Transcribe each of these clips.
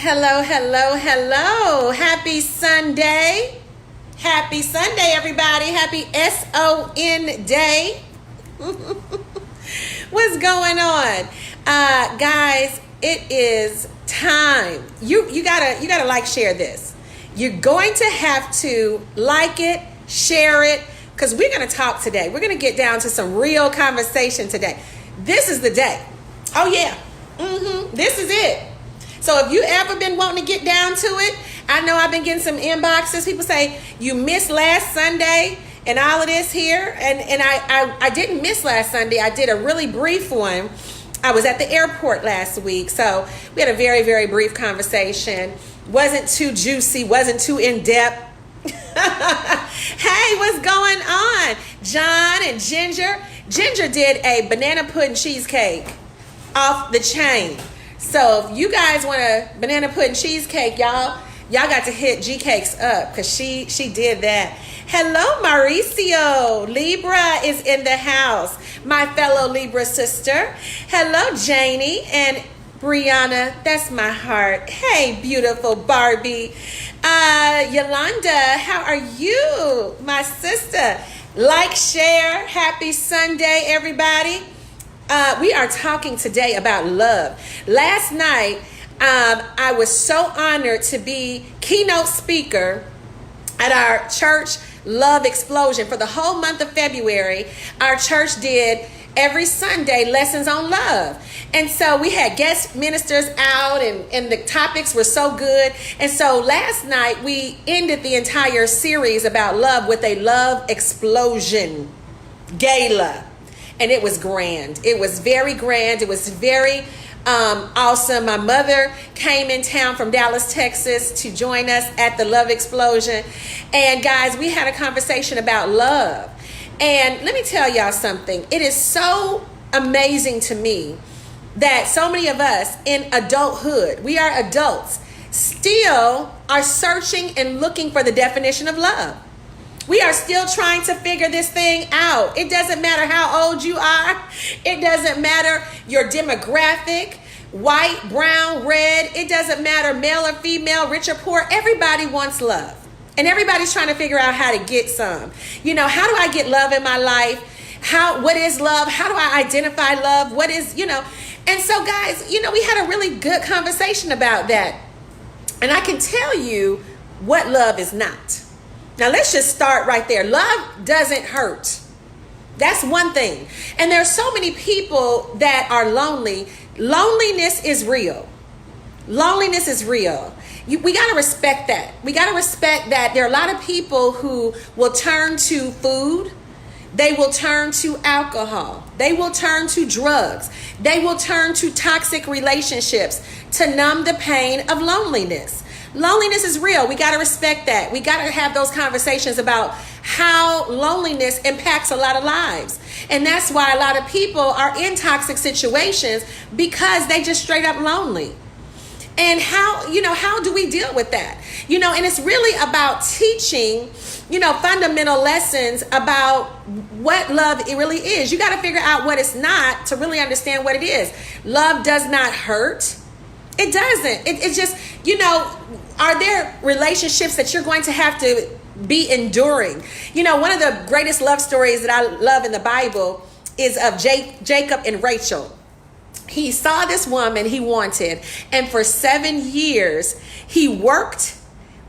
Hello, hello, hello. Happy Sunday. Happy Sunday, everybody. Happy SON day. What's going on? Guys, it is time. You gotta like, share this. You're going to have to like it, share it, because we're gonna talk today. We're gonna get down to some real conversation today. This is the day. Oh yeah. This is it. So if you ever been wanting to get down to it, I know I've been getting some inboxes. People say, you missed last Sunday and all of this here. And I didn't miss last Sunday. I did a really brief one. I was at the airport last week. So we had a very, very brief conversation. Wasn't too juicy, wasn't too in-depth. Hey, what's going on? John and Ginger. Ginger did a banana pudding cheesecake off the chain. So if you guys want a banana pudding cheesecake, y'all got to hit G Cakes up because she did that. Hello, Mauricio. Libra is in the house. My fellow Libra sister. Hello, Janie and Brianna. That's my heart. Hey, beautiful Barbie. Yolanda, how are you? My sister. Like, share. Happy Sunday, everybody. We are talking today about love. Last night, I was so honored to be keynote speaker at our church Love Explosion. For the whole month of February, our church did every Sunday lessons on love. And so we had guest ministers out and the topics were so good. And so last night we ended the entire series about love with a Love Explosion gala. And it was grand. It was very grand. It was very awesome. My mother came in town from Dallas, Texas to join us at the Love Explosion. And guys, we had a conversation about love. And let me tell y'all something. It is so amazing to me that so many of us in adulthood, we are adults, still are searching and looking for the definition of love. We are still trying to figure this thing out. It doesn't matter how old you are. It doesn't matter your demographic, white, brown, red. It doesn't matter male or female, rich or poor. Everybody wants love. And everybody's trying to figure out how to get some. You know, how do I get love in my life? What is love? How do I identify love? What is, And so guys, we had a really good conversation about that. And I can tell you what love is not. Now, let's just start right there. Love doesn't hurt. That's one thing. And there are so many people that are lonely. Loneliness is real. Loneliness is real. We got to respect that. We got to respect that there are a lot of people who will turn to food. They will turn to alcohol. They will turn to drugs. They will turn to toxic relationships to numb the pain of loneliness. Loneliness is real. We got to respect that. We got to have those conversations about how loneliness impacts a lot of lives. And that's why a lot of people are in toxic situations because they just straight up lonely. And how do we deal with that? And it's really about teaching, fundamental lessons about what love it really is. You got to figure out what it's not to really understand what it is. Love does not hurt. It doesn't. It's just, are there relationships that you're going to have to be enduring? One of the greatest love stories that I love in the Bible is of Jacob and Rachel. He saw this woman he wanted, and for 7 years, he worked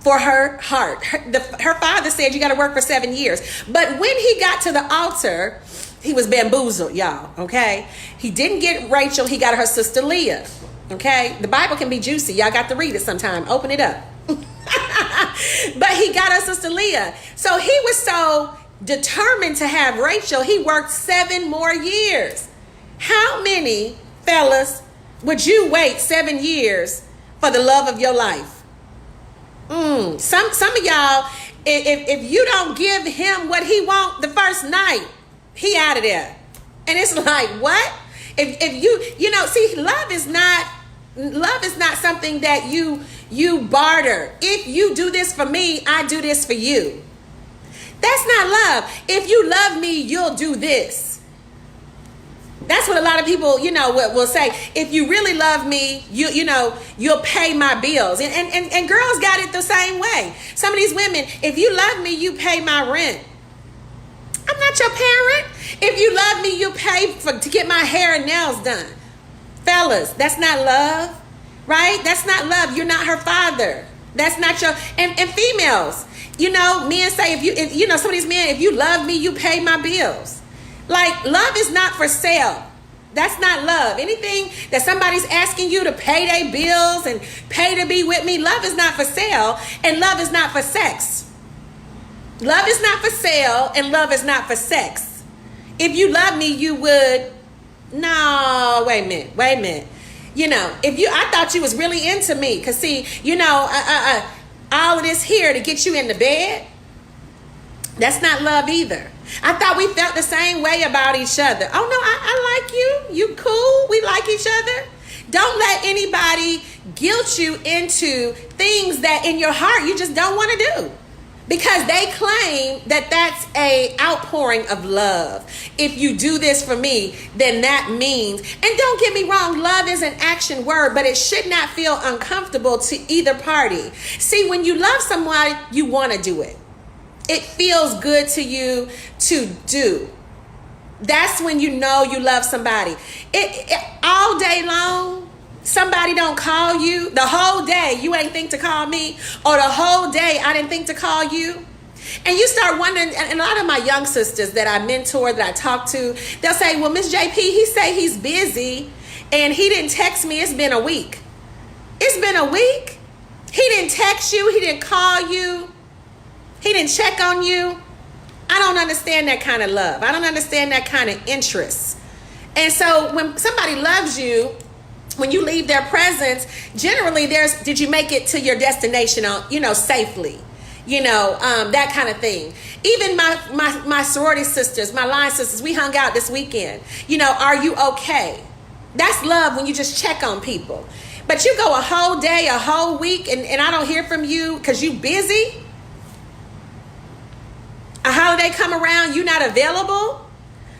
for her heart. Her father said, you got to work for 7 years. But when he got to the altar, he was bamboozled, y'all, okay? He didn't get Rachel. He got her sister Leah. Okay, the Bible can be juicy. Y'all got to read it sometime. Open it up. But he got us sister Leah. So he was so determined to have Rachel, he worked 7 more years. How many fellas would you wait 7 years for the love of your life? Some of y'all, if you don't give him what he want the first night, he out of there. And it's like, what? If you see, love is not something that you barter. If you do this for me, I do this for you. That's not love. If you love me, you'll do this. That's what a lot of people, will say. If you really love me, you'll pay my bills. And girls got it the same way. Some of these women, if you love me, you pay my rent. I'm not your parent. If you love me, you pay to get my hair and nails done. Fellas, that's not love, right? That's not love. You're not her father. That's not your, and females, men say, if some of these men, if you love me, you pay my bills. Like, love is not for sale. That's not love. Anything that somebody's asking you to pay their bills and pay to be with me, love is not for sale, and love is not for sex. Love is not for sale, and love is not for sex. If you love me, you would, no, wait a minute. I thought you was really into me, because see, all of this here to get you in the bed, that's not love either. I thought we felt the same way about each other. Oh no, I like you. You cool. We like each other. Don't let anybody guilt you into things that in your heart you just don't want to do, because they claim that that's a outpouring of love. If you do this for me, then that means, and don't get me wrong, love is an action word, but it should not feel uncomfortable to either party. See, when you love someone, you want to do it. It feels good to you to do. That's when you know you love somebody. All day long, somebody don't call you. The whole day, you ain't think to call me. Or the whole day, I didn't think to call you. And you start wondering, and a lot of my young sisters that I mentor, that I talk to, they'll say, well, Miss JP, he say he's busy, and he didn't text me. It's been a week. It's been a week? He didn't text you. He didn't call you. He didn't check on you. I don't understand that kind of love. I don't understand that kind of interest. And so when somebody loves you, when you leave their presence, generally did you make it to your destination safely? That kind of thing. Even my sorority sisters, my line sisters, we hung out this weekend. Are you okay? That's love, when you just check on people. But you go a whole day, a whole week, and I don't hear from you because you busy. A holiday come around, you not available.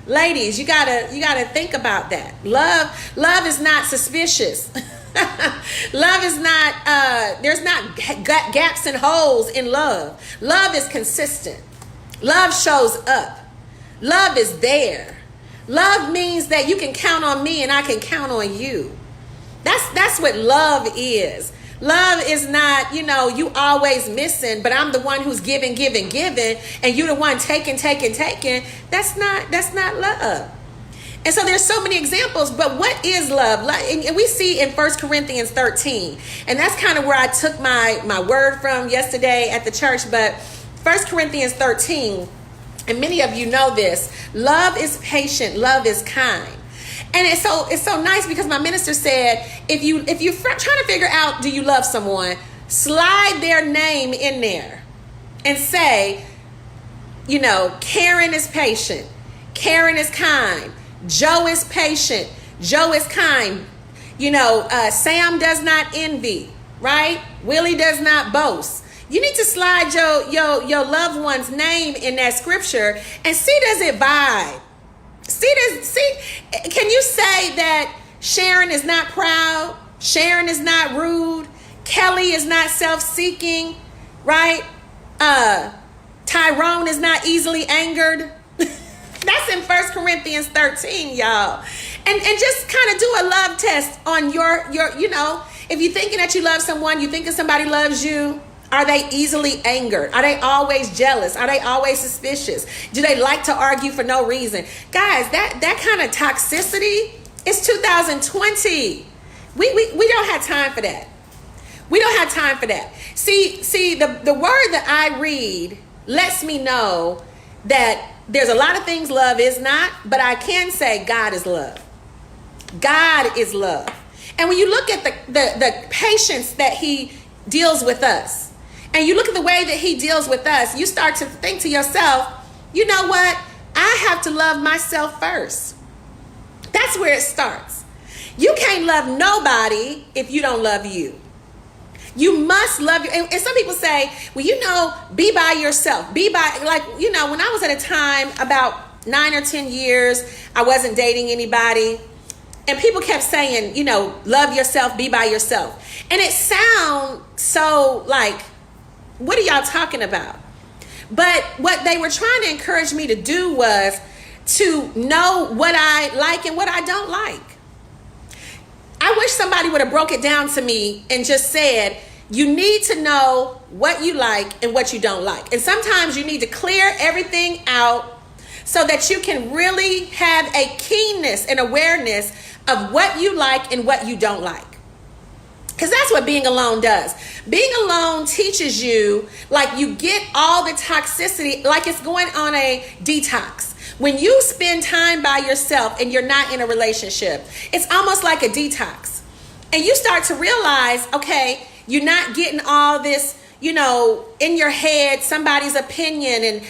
Ladies, you gotta think about that. Love is not suspicious. Love is not, there's not gaps and holes in love. Love is consistent. Love shows up. Love is there. Love means that you can count on me and I can count on you. That's what love is. Love is not, you always missing, but I'm the one who's giving, and you're the one taking. That's not love. And so there's so many examples, but what is love? And we see in 1 Corinthians 13, and that's kind of where I took my word from yesterday at the church, but 1 Corinthians 13, and many of you know this, love is patient, love is kind. And it's so nice, because my minister said, if you're trying to figure out, do you love someone, slide their name in there and say, Karen is patient, Karen is kind, Joe is patient, Joe is kind, Sam does not envy, right? Willie does not boast. You need to slide your loved one's name in that scripture and see, does it vibe? Can you say that Sharon is not proud? Sharon is not rude. Kelly is not self-seeking, right? Tyrone is not easily angered. That's in 1 Corinthians 13, y'all. And just kind of do a love test on your, if you're thinking that you love someone, you thinking somebody loves you, are they easily angered? Are they always jealous? Are they always suspicious? Do they like to argue for no reason? Guys, that kind of toxicity, it's 2020. We don't have time for that. We don't have time for that. See, the word that I read lets me know that there's a lot of things love is not, but I can say God is love. God is love. And when you look at the patience that he deals with us, and you look at the way that he deals with us, you start to think to yourself, you know what? I have to love myself first. That's where it starts. You can't love nobody if you don't love you. You must love you. And some people say, well, be by yourself. When I was at a time about 9 or 10 years, I wasn't dating anybody. And people kept saying, love yourself, be by yourself. And it sounds so like, what are y'all talking about? But what they were trying to encourage me to do was to know what I like and what I don't like. I wish somebody would have broke it down to me and just said, you need to know what you like and what you don't like. And sometimes you need to clear everything out so that you can really have a keenness and awareness of what you like and what you don't like. Because that's what being alone does. Being alone teaches you, like, you get all the toxicity, like it's going on a detox. When you spend time by yourself and you're not in a relationship, it's almost like a detox. And you start to realize, okay, you're not getting all this, in your head, somebody's opinion and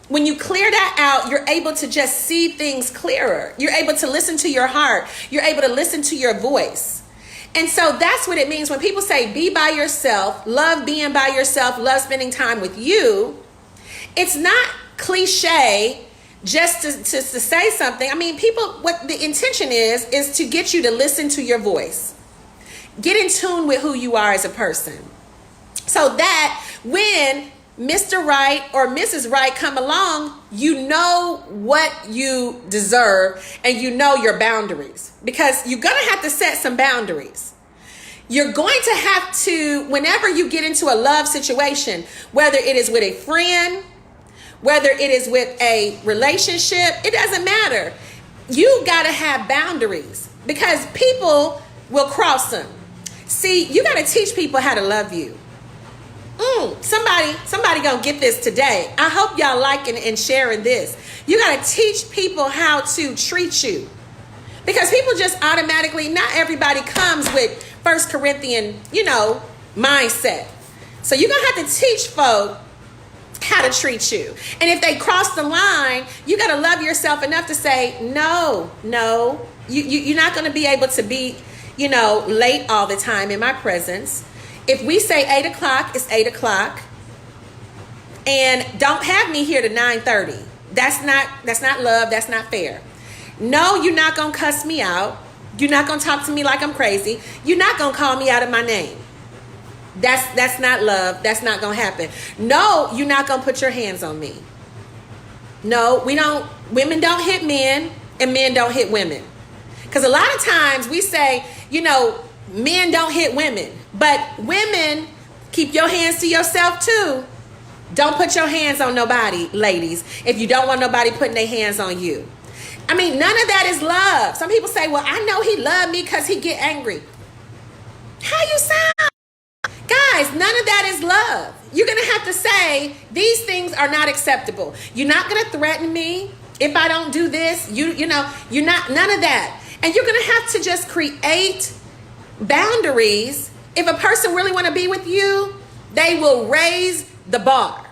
when you clear that out, you're able to just see things clearer. You're able to listen to your heart. You're able to listen to your voice. And so that's what it means when people say be by yourself, love being by yourself, love spending time with you. It's not cliche just to say something. I mean, people, what the intention is to get you to listen to your voice. Get in tune with who you are as a person. So that when Mr. Right or Mrs. Right come along, you know what you deserve and you know your boundaries. Because you're going to have to set some boundaries. You're going to have to, whenever you get into a love situation, whether it is with a friend, whether it is with a relationship, it doesn't matter. You got to have boundaries because people will cross them. See, you got to teach people how to love you. Somebody gonna get this today. I hope y'all liking and sharing this. You got to teach people how to treat you. Because people just automatically, not everybody comes with 1 Corinthian, mindset. So you're going to have to teach folk how to treat you. And if they cross the line, you got to love yourself enough to say, no, you're not going to be able to be, late all the time in my presence. If we say 8 o'clock, it's 8 o'clock. And don't have me here to 9:30. That's not love. That's not fair. No, you're not going to cuss me out. You're not going to talk to me like I'm crazy. You're not going to call me out of my name. That's not love. That's not going to happen. No, you're not going to put your hands on me. No, women don't hit men and men don't hit women. Because a lot of times we say, men don't hit women. But women, keep your hands to yourself too. Don't put your hands on nobody, ladies, if you don't want nobody putting their hands on you. I mean, none of that is love. Some people say, well, I know he loved me because he get angry. How you sound? Guys, none of that is love. You're going to have to say, these things are not acceptable. You're not going to threaten me if I don't do this. You're not, none of that. And you're going to have to just create boundaries. If a person really want to be with you, they will raise the bar.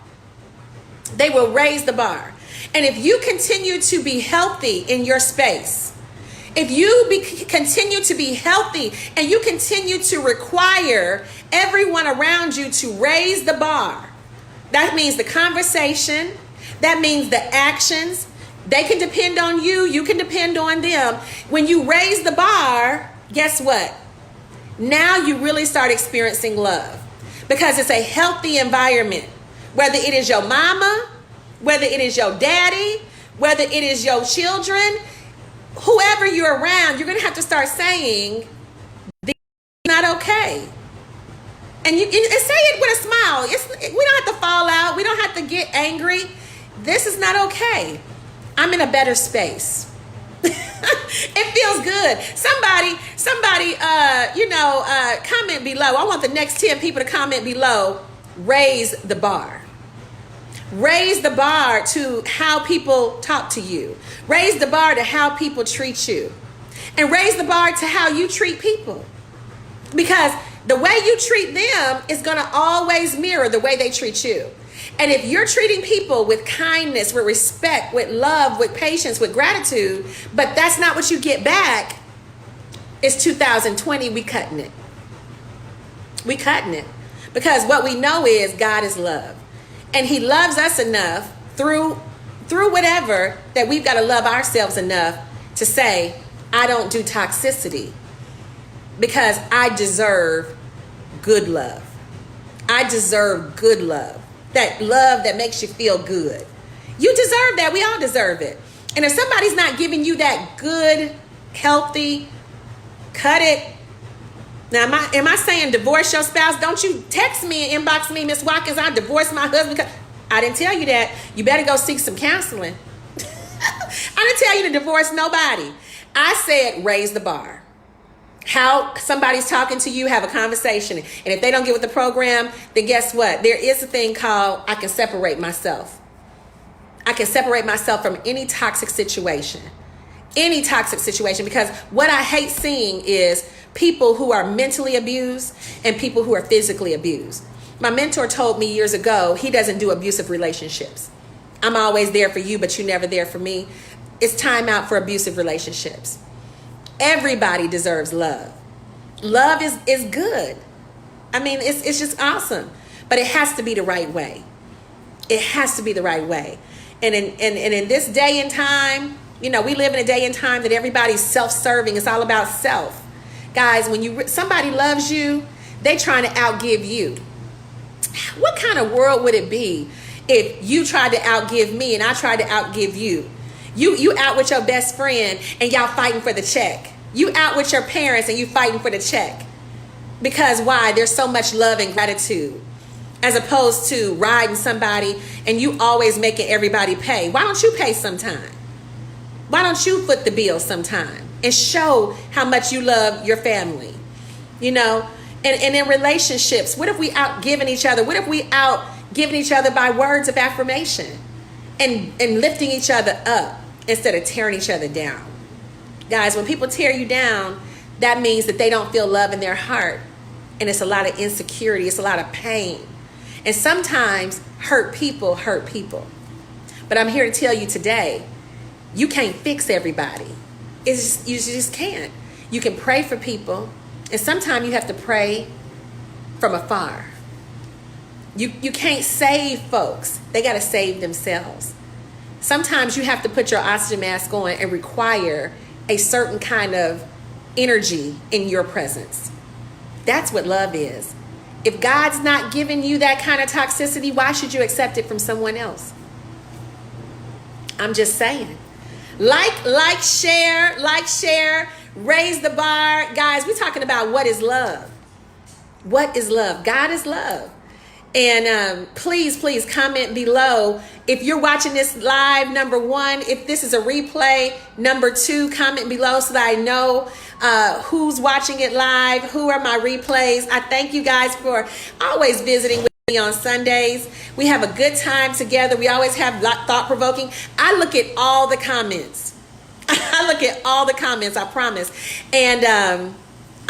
They will raise the bar. And if you continue to be healthy in your space, if you continue to be healthy and you continue to require everyone around you to raise the bar, that means the conversation, that means the actions. They can depend on you, you can depend on them. When you raise the bar, guess what? Now you really start experiencing love because it's a healthy environment. Whether it is your mama, whether it is your daddy, whether it is your children, whoever you're around, you're going to have to start saying, this is not okay. And you say it with a smile. We don't have to fall out. We don't have to get angry. This is not okay. I'm in a better space. It feels good. Somebody, comment below. I want the next 10 people to comment below. Raise the bar. Raise the bar to how people talk to you. Raise the bar to how people treat you. And raise the bar to how you treat people. Because the way you treat them is going to always mirror the way they treat you. And if you're treating people with kindness, with respect, with love, with patience, with gratitude, but that's not what you get back, it's 2020, we cutting it. We cutting it. Because what we know is God is love. And he loves us enough through through whatever, that we've got to love ourselves enough to say, I don't do toxicity because I deserve good love. I deserve good love. That love that makes you feel good. You deserve that. We all deserve it. And if somebody's not giving you that good, healthy, cut it. Now, am I saying divorce your spouse? Don't you text me and inbox me, Miss Watkins, I divorced my husband. I didn't tell you that. You better go seek some counseling. I didn't tell you to divorce nobody. I said raise the bar. How somebody's talking to you, have a conversation. And if they don't get with the program, then guess what? There is a thing called I can separate myself. I can separate myself from any toxic situation. Any toxic situation. Because what I hate seeing is people who are mentally abused and people who are physically abused. My mentor told me years ago, he doesn't do abusive relationships. I'm always there for you, but you're never there for me. It's time out for abusive relationships. Everybody deserves love. Love is good. I mean, it's just awesome. But it has to be the right way. It has to be the right way. And in this day and time, you know, we live in a day and time that everybody's self-serving. It's all about self. Guys, when somebody loves you, they trying to outgive you. What kind of world would it be if you tried to outgive me and I tried to outgive you? You out with your best friend and y'all fighting for the check. You out with your parents and you fighting for the check. Because why? There's so much love and gratitude. As opposed to riding somebody and you always making everybody pay. Why don't you pay sometime? Why don't you foot the bill sometime and show how much you love your family? You know? And in relationships, what if we out giving each other? What if we out giving each other by words of affirmation and lifting each other up instead of tearing each other down? Guys, when people tear you down, that means that they don't feel love in their heart. And it's a lot of insecurity. It's a lot of pain. And sometimes hurt people hurt people. But I'm here to tell you today, you can't fix everybody. You just can't. You can pray for people. And sometimes you have to pray from afar. You can't save folks. They got to save themselves. Sometimes you have to put your oxygen mask on and require a certain kind of energy in your presence. That's what love is. If God's not giving you that kind of toxicity, why should you accept it from someone else? I'm just saying. Like, share, raise the bar. Guys, we're talking about what is love. What is love? God is love. And please comment below. If you're watching this live, number one, if this is a replay, number two, comment below so that I know who's watching it live, who are my replays. I thank you guys for always visiting with me on Sundays. We have a good time together. We always have thought-provoking. I look at all the comments. I look at all the comments, I promise. And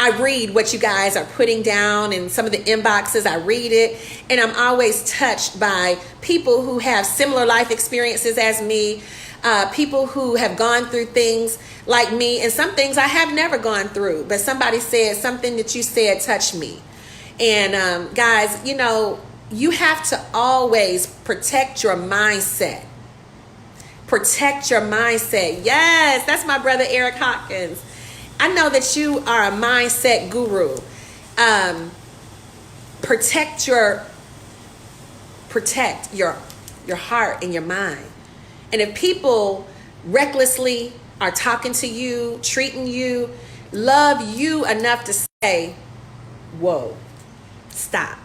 I read what you guys are putting down and some of the inboxes. I read it, and I'm always touched by people who have similar life experiences as me, people who have gone through things like me, and some things I have never gone through, but somebody said something that you said touched me. And guys, you know, you have to always protect your mindset. Protect your mindset. Yes, that's my brother Eric Hawkins. I know that you are a mindset guru. Protect your heart and your mind. And if people recklessly are talking to you, treating you, love you enough to say, whoa, stop.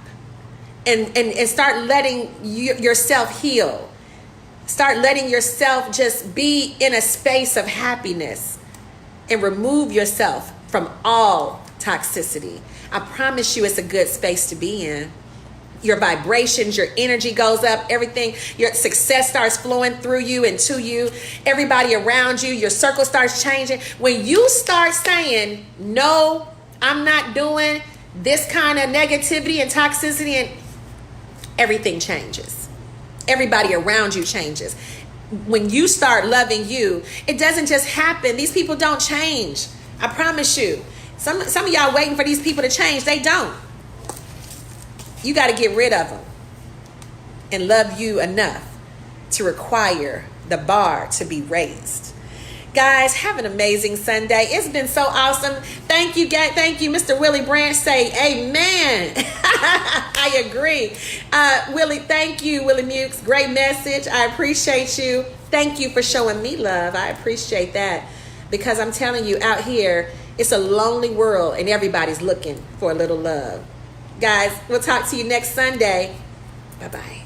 And start letting yourself heal. Start letting yourself just be in a space of happiness. And remove yourself from all toxicity. I promise you it's a good space to be in. Your vibrations, your energy goes up, everything, your success starts flowing through you and to you. Everybody around you, your circle starts changing. When you start saying, no, I'm not doing this kind of negativity and toxicity, and everything changes. Everybody around you changes. When you start loving you, it doesn't just happen. These people don't change. I promise you. Some of y'all waiting for these people to change. They don't. You got to get rid of them and love you enough to require the bar to be raised. Guys, have an amazing Sunday. It's been so awesome. Thank you, thank you, Mr. Willie Branch. Say amen. I agree. Willie, thank you, Willie Mukes. Great message. I appreciate you. Thank you for showing me love. I appreciate that, because I'm telling you, out here, it's a lonely world and everybody's looking for a little love. Guys, we'll talk to you next Sunday. Bye-bye.